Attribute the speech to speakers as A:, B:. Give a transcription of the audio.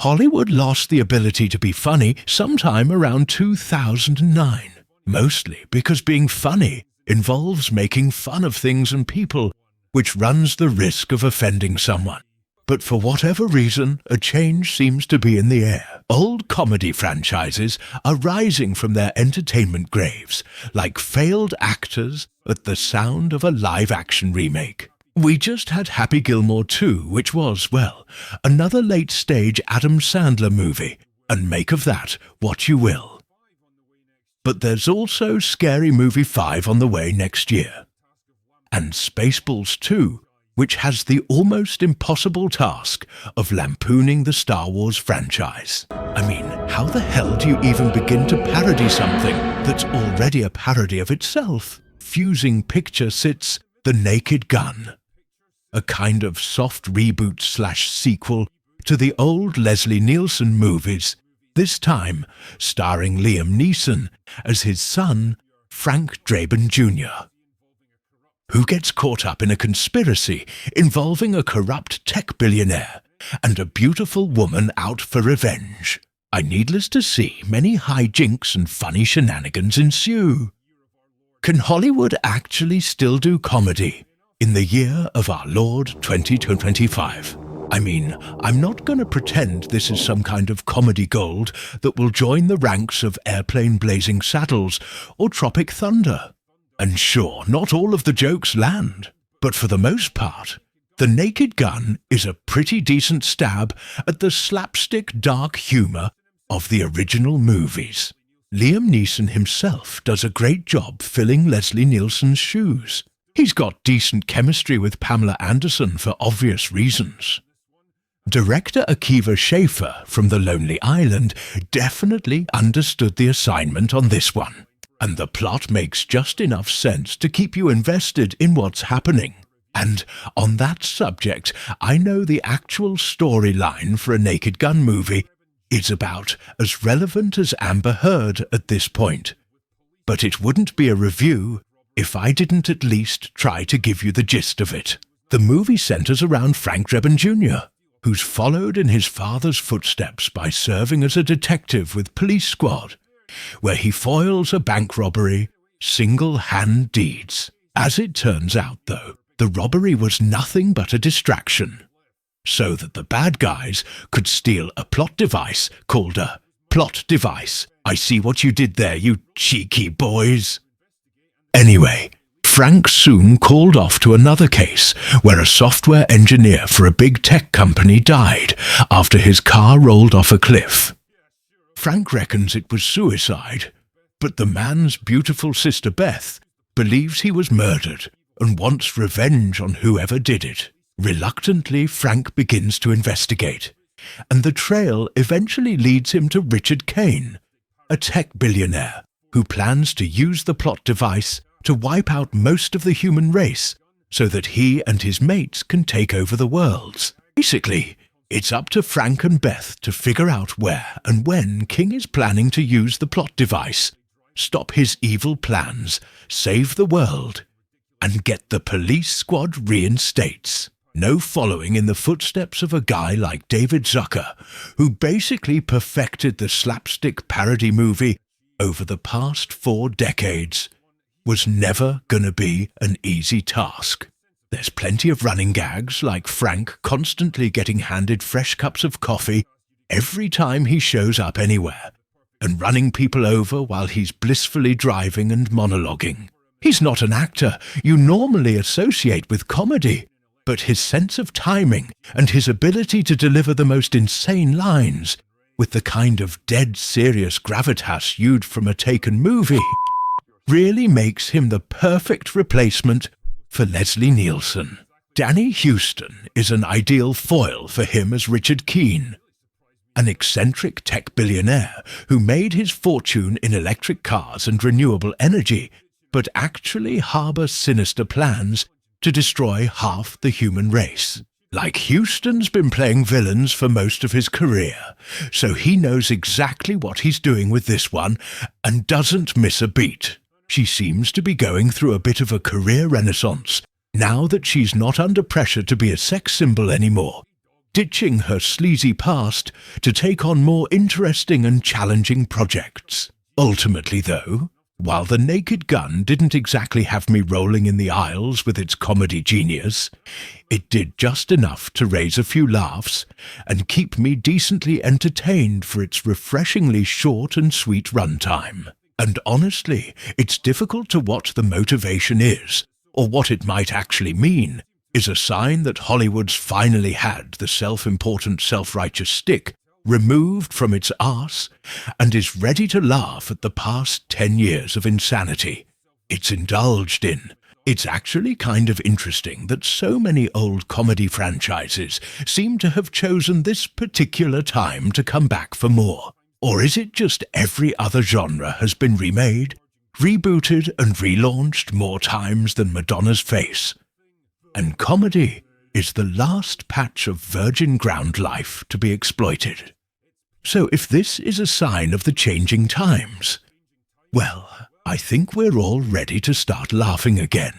A: Hollywood lost the ability to be funny sometime around 2009, mostly because being funny involves making fun of things and people, which runs the risk of offending someone. But for whatever reason, a change seems to be in the air. Old comedy franchises are rising from their entertainment graves, like failed actors at the sound of a live-action remake. We just had Happy Gilmore 2, which was, well, another late-stage Adam Sandler movie, and make of that what you will. But there's also Scary Movie 5 on the way next year. And Spaceballs 2, which has the almost impossible task of lampooning the Star Wars franchise. I mean, how the hell do you even begin to parody something that's already a parody of itself? Fusing picture sits The Naked Gun, a kind of soft reboot/sequel to the old Leslie Nielsen movies, this time starring Liam Neeson as his son, Frank Drebin Jr., who gets caught up in a conspiracy involving a corrupt tech billionaire and a beautiful woman out for revenge. Needless to say, many hijinks and funny shenanigans ensue. Can Hollywood actually still do comedy in the year of our Lord 2025? I mean, I'm not going to pretend this is some kind of comedy gold that will join the ranks of Airplane Blazing Saddles or Tropic Thunder. And sure, not all of the jokes land, but for the most part, The Naked Gun is a pretty decent stab at the slapstick dark humour of the original movies. Liam Neeson himself does a great job filling Leslie Nielsen's shoes. He's got decent chemistry with Pamela Anderson for obvious reasons. Director Akiva Schaffer from The Lonely Island definitely understood the assignment on this one. And the plot makes just enough sense to keep you invested in what's happening. And on that subject, I know the actual storyline for a Naked Gun movie is about as relevant as Amber Heard at this point. But it wouldn't be a review if I didn't at least try to give you the gist of it. The movie centers around Frank Drebin Jr., who's followed in his father's footsteps by serving as a detective with Police Squad, where he foils a bank robbery, single-hand deeds. As it turns out, though, the robbery was nothing but a distraction, so that the bad guys could steal a plot device called a plot device. I see what you did there, you cheeky boys. Anyway, Frank soon called off to another case where a software engineer for a big tech company died after his car rolled off a cliff. Frank reckons it was suicide, but the man's beautiful sister Beth believes he was murdered and wants revenge on whoever did it. Reluctantly, Frank begins to investigate, and the trail eventually leads him to Richard Kane, a tech billionaire who plans to use the plot device to wipe out most of the human race so that he and his mates can take over the worlds. Basically, it's up to Frank and Beth to figure out where and when King is planning to use the plot device, stop his evil plans, save the world, and get the Police Squad reinstates. No following in the footsteps of a guy like David Zucker, who basically perfected the slapstick parody movie over the past 4 decades, was never gonna be an easy task. There's plenty of running gags, like Frank constantly getting handed fresh cups of coffee every time he shows up anywhere, and running people over while he's blissfully driving and monologuing. He's not an actor you normally associate with comedy, but his sense of timing and his ability to deliver the most insane lines with the kind of dead serious gravitas you'd from a Taken movie really makes him the perfect replacement for Leslie Nielsen. Danny Houston is an ideal foil for him as Richard Keene, an eccentric tech billionaire who made his fortune in electric cars and renewable energy, but actually harbors sinister plans to destroy half the human race. Like Houston's been playing villains for most of his career, so he knows exactly what he's doing with this one and doesn't miss a beat. She seems to be going through a bit of a career renaissance now that she's not under pressure to be a sex symbol anymore, ditching her sleazy past to take on more interesting and challenging projects. Ultimately, though, while The Naked Gun didn't exactly have me rolling in the aisles with its comedy genius, it did just enough to raise a few laughs and keep me decently entertained for its refreshingly short and sweet runtime. And honestly, it's difficult to what the motivation is, or what it might actually mean, is a sign that Hollywood's finally had the self-important, self-righteous stick removed from its arse and is ready to laugh at the past 10 years of insanity it's indulged in. It's actually kind of interesting that so many old comedy franchises seem to have chosen this particular time to come back for more. Or is it just every other genre has been remade, rebooted and relaunched more times than Madonna's face? And comedy is the last patch of virgin ground life to be exploited. So if this is a sign of the changing times, well, I think we're all ready to start laughing again.